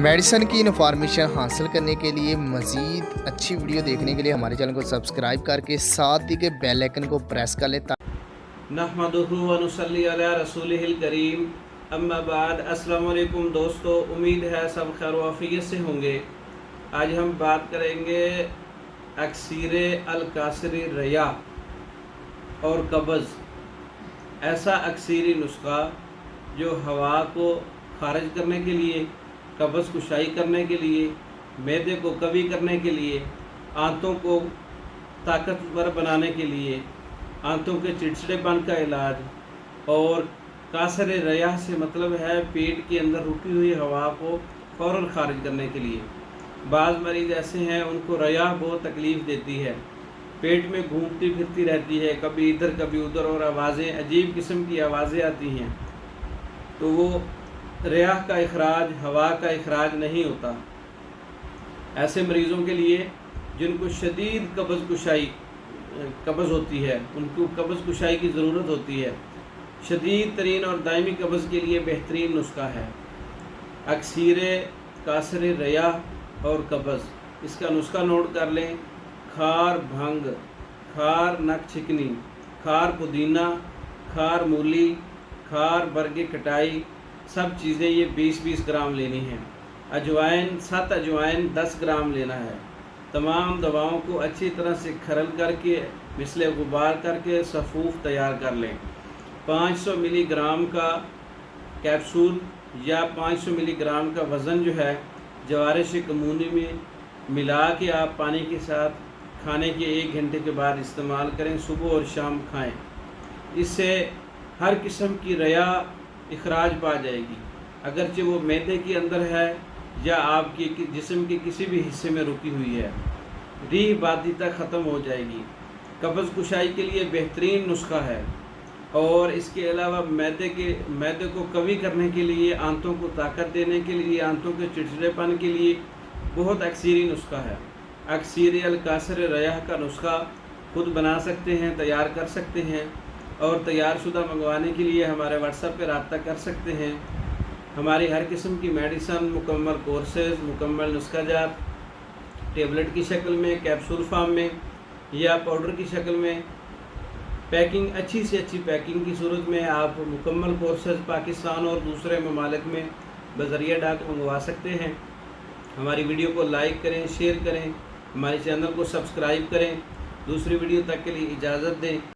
Medicine की information हासिल करने के लिए मज़ीद अच्छी वीडियो देखने के लिए हमारे चैनल को सब्सक्राइब करके साथ ही के बेल आइकन को प्रेस कर लें। नहमदुहु व नुसल्ली अला रसूलिहिल करीम, अम्मा बाद। अस्सलाम वालेकुम दोस्तों, उम्मीद है सब खैर वाफियत से होंगे। आज हम बात करेंगे अक्सीर अल-कासिर रया और कब्ज़। ऐसा अक्सीरी नुस्खा जो हवा को खारिज करने के लिए, कब्ज़ कुशाई करने के लिए, मैदे को कवी करने के लिए, आंतों को ताकतवर बनाने के लिए, आंतों के चिड़चिड़ेपन का इलाज, और कासर रया से मतलब है पेट के अंदर रुकी हुई हवा को फ़ौरन खारिज करने के लिए। बाज़ मरीज़ ऐसे हैं उनको रया बहुत तकलीफ़ देती है, पेट में घूमती फिरती रहती है, कभी इधर कभी उधर, और आवाज़ें अजीब किस्म की आवाज़ें आती हैं। तो वो रया का इखराज, हवा का इखराज नहीं होता। ऐसे मरीज़ों के लिए जिनको शदीद कब्ज़ होती है, उनको कब्ज़ कुशाई की ज़रूरत होती है। शदीद तरीन और दायमी कब्ज़ के लिए बेहतरीन नुस्खा है अक्सीर कासर रया और कब्ज़। इसका नुस्खा नोट कर लें। खार भंग, खार नक चिकनी, खार पुदीना, खार मूली, खार बरगे कटाई, सब चीज़ें ये 20-20 ग्राम लेनी है। अजवाइन, 7 अजवाइन 10 ग्राम लेना है। तमाम दवाओं को अच्छी तरह से खरल करके मिसले गुबार करके सफ़ूफ तैयार कर लें। 500 मिलीग्राम का कैप्सूल या 500 मिलीग्राम का वज़न जो है जवारिश कमूनी में मिला के आप पानी के साथ खाने के 1 घंटे के बाद इस्तेमाल करें। सुबह और शाम खाएं। इससे हर किस्म की रया इखराज पा जाएगी, अगरचे वो मैदे के अंदर है या आपके जिस्म के किसी भी हिस्से में रुकी हुई है। रीह बाधिता ख़त्म हो जाएगी। कब्ज़ कुशाई के लिए बेहतरीन नुस्खा है। और इसके अलावा मैदे को कवी करने के लिए, आंतों को ताकत देने के लिए, आंतों के चिड़चिड़ेपन के लिए बहुत अक्सीरी नुस्खा है। अक्सीर अल-कासिर रया का नुस्खा खुद बना सकते हैं, तैयार कर सकते हैं, और तैयार शुदा मंगवाने के लिए हमारे व्हाट्सएप पर रब्ता कर सकते हैं। हमारी हर किस्म की मेडिसन, मुकम्मल कोर्सेज़, मुकम्मल नुस्खाजात टेबलेट की शक्ल में, कैप्सूल फॉर्म में या पाउडर की शक्ल में, पैकिंग अच्छी से अच्छी पैकिंग की सूरत में आप मुकम्मल कोर्सेज़ पाकिस्तान और दूसरे ममालिक में बज़रिया डाक मंगवा सकते हैं। हमारी वीडियो को लाइक करें, शेयर करें, हमारे चैनल को सब्सक्राइब करें। दूसरी वीडियो तक के लिए इजाज़त दें।